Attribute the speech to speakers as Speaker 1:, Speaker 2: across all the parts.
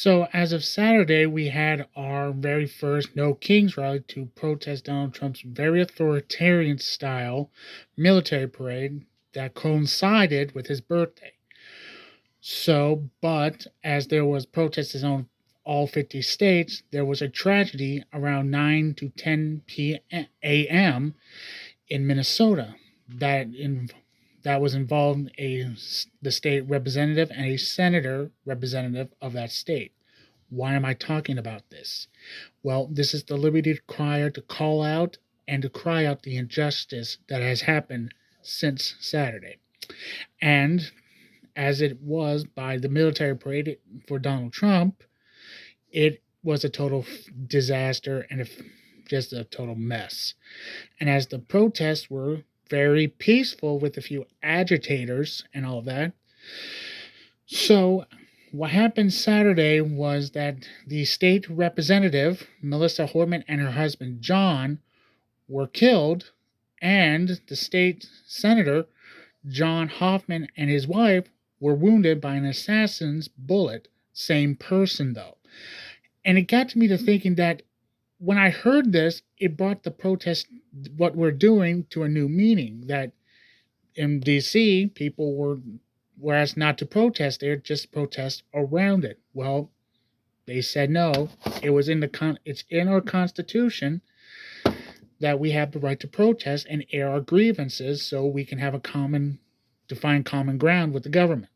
Speaker 1: So, as of Saturday, we had our very first No Kings rally to protest Donald Trump's very authoritarian style military parade that coincided with his birthday. So, but as there was protests on all 50 states, there was a tragedy around 9 to 10 a.m. in Minnesota that was involved the state representative and a senator representative of that state. Why am I talking about this? Well, this is the liberty crier to call out and to cry out the injustice that has happened since Saturday. And as it was by the military parade for Donald Trump, it was a total disaster and just a total mess. And as the protests were very peaceful with a few agitators and all of that, so what happened Saturday was that the state representative, Melissa Hortman, and her husband, John, were killed, and the state senator, John Hoffman, and his wife were wounded by an assassin's bullet. Same person, though. And it got me to thinking that when I heard this, it brought the protest, what we're doing, to a new meaning. That in D.C., people were asked not to protest there, just protest around it. Well, they said no. It was it's in our Constitution that we have the right to protest and air our grievances so we can have find common ground with the government.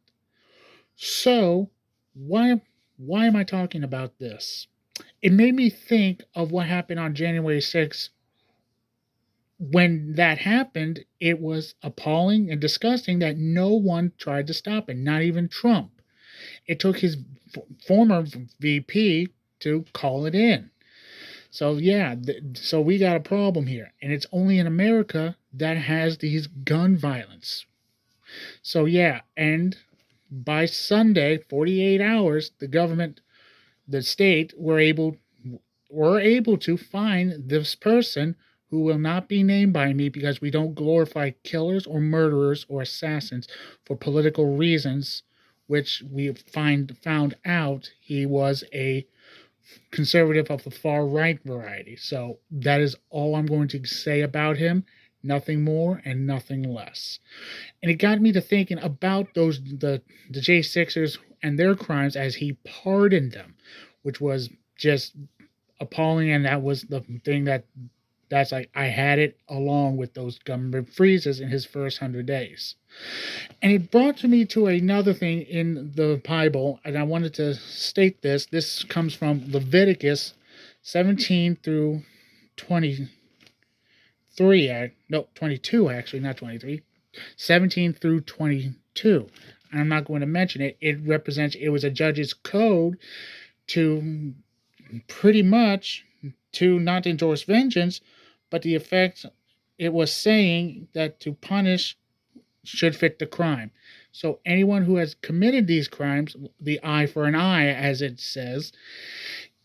Speaker 1: So, why am I talking about this? It made me think of what happened on January 6th. When that happened, it was appalling and disgusting that no one tried to stop it, not even Trump. It took his former VP to call it in. So yeah, so we got a problem here, and it's only in America that has these gun violence. So yeah, and by Sunday, 48 hours, the state were able to find this person who will not be named by me because we don't glorify killers or murderers or assassins for political reasons, which we found out he was a conservative of the far right variety. So that is all I'm going to say about him. Nothing more and nothing less. And it got me to thinking about the J6ers and their crimes as he pardoned them, which was just appalling. And that was the thing that's like I had it along with those government freezes in his first 100 days. And it brought me to another thing in the Bible, and I wanted to state this. This comes from Leviticus 17 through 23, 22 actually, not 23, 17 through 22. And I'm not going to mention it. It was a judge's code to pretty much to not endorse vengeance, but the effect it was saying that to punish should fit the crime. So anyone who has committed these crimes, the eye for an eye, as it says,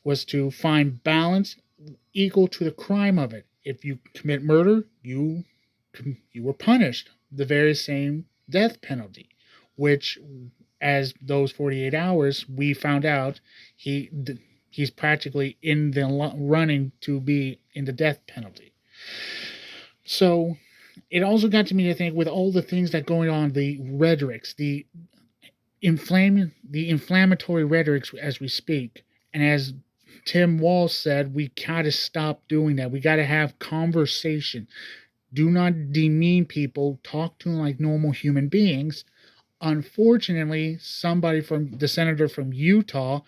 Speaker 1: was to find balance equal to the crime of it. If you commit murder, you were punished the very same death penalty, which, as those 48 hours, we found out he's practically in the running to be in the death penalty. So it also got to me to think, with all the things that going on, the rhetorics, the inflammatory rhetorics as we speak, and as Tim Walz said, we gotta stop doing that. We gotta have conversation. Do not demean people. Talk to them like normal human beings. Unfortunately, the senator from Utah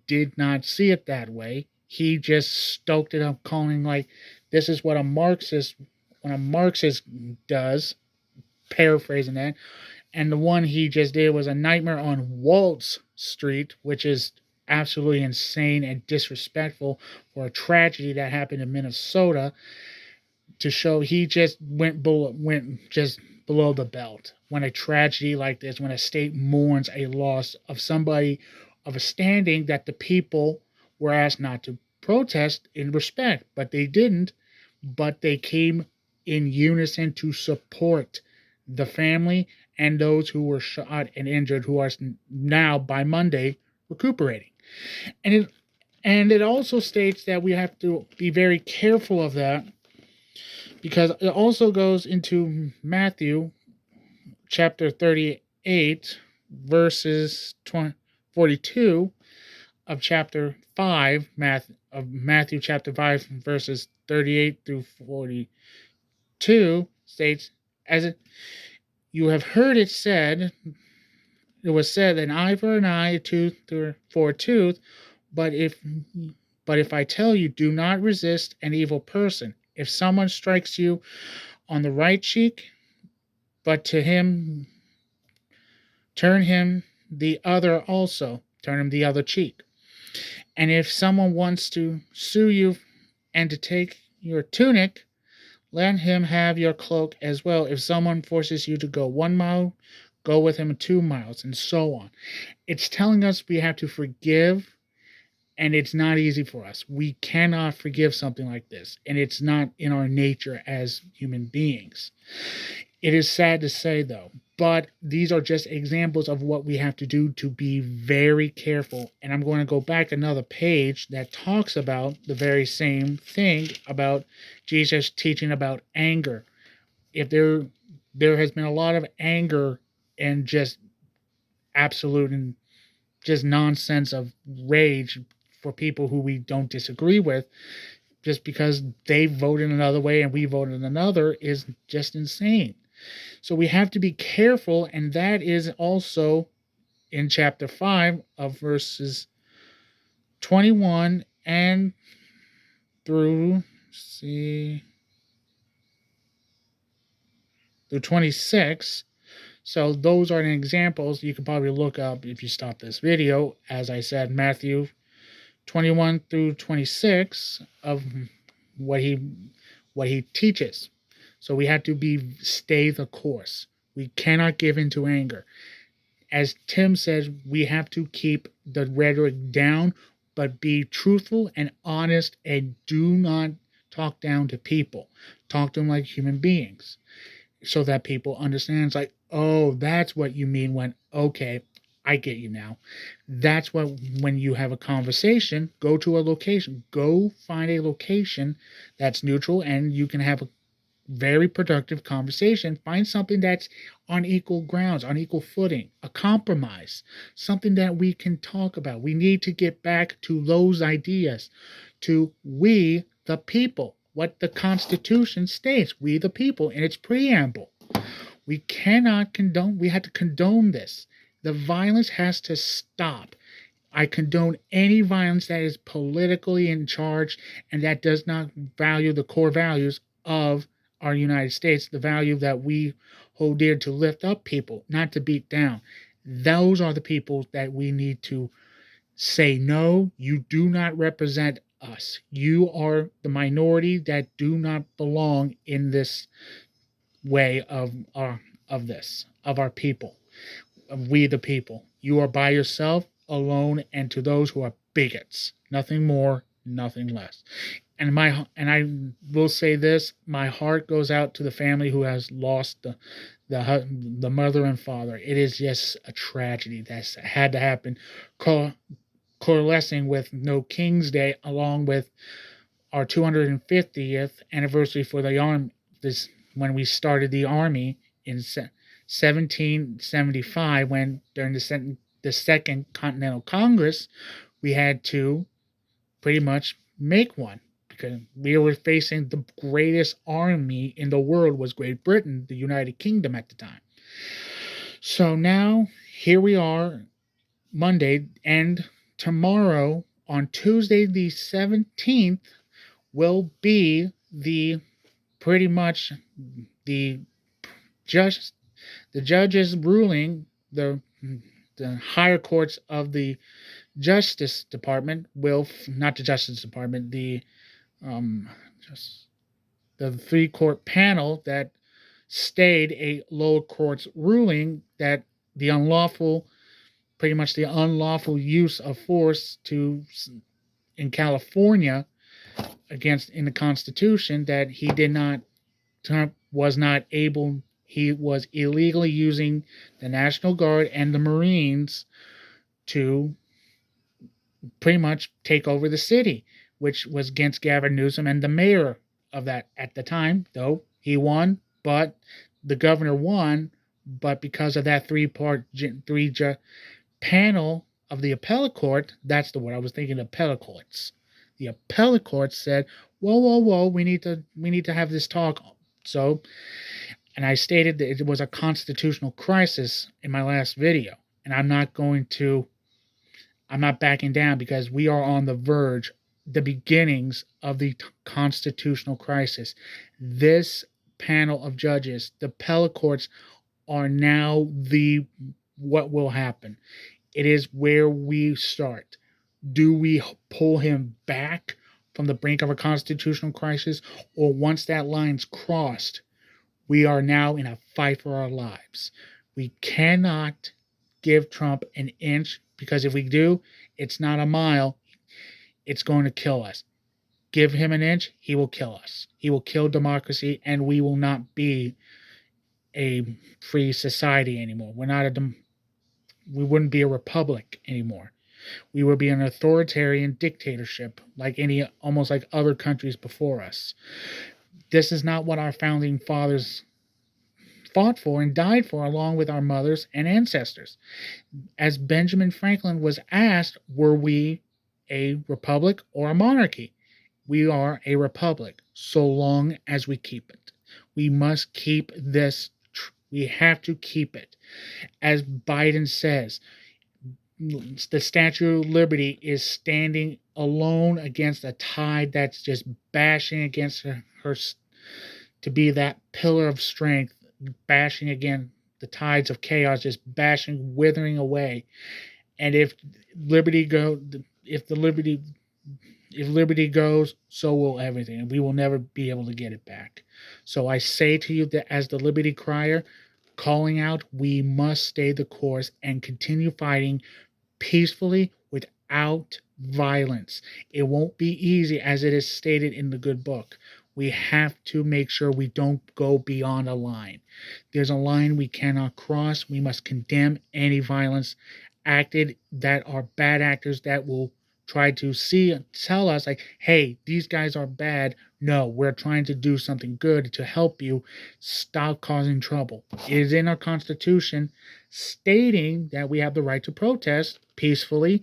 Speaker 1: did not see it that way. He just stoked it up, calling like this is what a Marxist does, paraphrasing that. And the one he just did was a nightmare on Waltz Street, which is absolutely insane and disrespectful for a tragedy that happened in Minnesota. To show he just went below the belt. When a tragedy like this, when a state mourns a loss of somebody of a standing that the people were asked not to protest in respect, but they didn't, but they came in unison to support the family and those who were shot and injured, who are now by Monday recuperating. And it also states that we have to be very careful of that, because it also goes into Matthew chapter 38 verses 42 of chapter 5 of Matthew chapter 5 verses 38 through 42 states, as it, you have heard it was said, an eye for an eye, a tooth for a tooth. But if I tell you, do not resist an evil person. If someone strikes you on the right cheek, but to him turn him the other also. Turn him the other cheek. And if someone wants to sue you and to take your tunic, let him have your cloak as well. If someone forces you to go 1 mile, go with him 2 miles, and so on. It's telling us we have to forgive, and it's not easy for us. We cannot forgive something like this, and it's not in our nature as human beings. It is sad to say, though, but these are just examples of what we have to do to be very careful. And I'm going to go back another page that talks about the very same thing about Jesus teaching about anger. If there has been a lot of anger and just absolute and just nonsense of rage for people who we don't disagree with, just because they voted another way and we voted another, is just insane. So we have to be careful, and that is also in chapter 5 of verses 21 and through, through 26. So those are examples you can probably look up if you stop this video. As I said, Matthew 21 through 26 of what he teaches. So we have to stay the course. We cannot give into anger. As Tim says, we have to keep the rhetoric down, but be truthful and honest, and do not talk down to people. Talk to them like human beings, so that people understand. It's like, oh, that's what you mean when, okay, I get you now. That's what, when you have a conversation, go to a location. Go find a location that's neutral, and you can have a very productive conversation. Find something that's on equal grounds, on equal footing, a compromise, something that we can talk about. We need to get back to those ideas, to we the people, what the Constitution states, we the people, in its preamble. We cannot condone, we have to condone this. The violence has to stop. I condone any violence that is politically in charge and that does not value the core values of our United States, the value that we hold dear, to lift up people, not to beat down. Those are the people that we need to say, no, you do not represent us. You are the minority that do not belong in this way of our people, of we the people. You are by yourself, alone, and to those who are bigots. Nothing more, nothing less. And I will say this: my heart goes out to the family who has lost the mother and father. It is just a tragedy that's had to happen, coalescing with No King's Day, along with our 250th anniversary for the army. This, when we started the army in 1775, when during the Second Continental Congress, we had to pretty much make one, because we were facing the greatest army in the world, was Great Britain, the United Kingdom at the time. So now here we are, Monday, and tomorrow, on Tuesday the 17th, will be the pretty much the judge's ruling. The higher courts of the Justice Department will, not the Justice Department, the three court panel that stayed a lower court's ruling that the unlawful use of force in California in the Constitution, that Trump was not able, he was illegally using the National Guard and the Marines to pretty much take over the city, which was against Gavin Newsom and the mayor of that at the time, though he won, but the governor won, but because of that three panel of the appellate court, that's the word I was thinking, appellate courts. The appellate court said, "Whoa, whoa, whoa, we need to have this talk." So, and I stated that it was a constitutional crisis in my last video, and I'm not backing down because we are on the verge, the beginnings of the constitutional crisis. This panel of judges, the appellate courts, are now what will happen. It is where we start. Do we pull him back from the brink of a constitutional crisis, or once that line's crossed, we are now in a fight for our lives? We cannot give Trump an inch, because if we do, it's not a mile. It's going to kill us. Give him an inch, he will kill us. He will kill democracy, and we will not be a free society anymore. We wouldn't be a republic anymore. We would be an authoritarian dictatorship, almost like other countries before us. This is not what our founding fathers fought for and died for, along with our mothers and ancestors. As Benjamin Franklin was asked, were we a republic or a monarchy? We are a republic, so long as we keep it. We must keep this. We have to keep it. As Biden says, the Statue of Liberty is standing alone against a tide that's just bashing against her to be that pillar of strength, bashing against the tides of chaos, just bashing, withering away. And if liberty goes, so will everything, and we will never be able to get it back. So I say to you that as the Liberty Crier, calling out, we must stay the course and continue fighting peacefully without violence. It won't be easy, as it is stated in the good book. We have to make sure we don't go beyond a line. There's a line we cannot cross. We must condemn any violence acted that are bad actors that will try to tell us like, hey, these guys are bad. No, we're trying to do something good to help you stop causing trouble. It is in our Constitution stating that we have the right to protest peacefully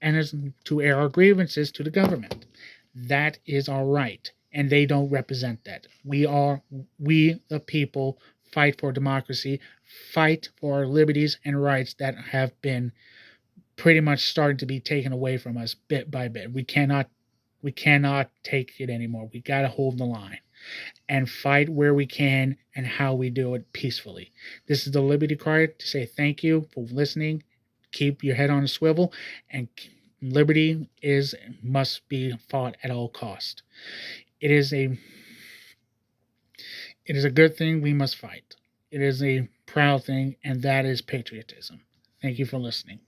Speaker 1: and to air our grievances to the government. That is our right, and they don't represent that. We the people, fight for democracy, fight for our liberties and rights that have been pretty much starting to be taken away from us bit by bit. We cannot take it anymore. We got to hold the line and fight where we can and how we do it peacefully. This is the Liberty Crier to say thank you for listening. Keep your head on a swivel, and liberty must be fought at all cost. It is a good thing. We must fight. It is a proud thing, and that is patriotism. Thank you for listening.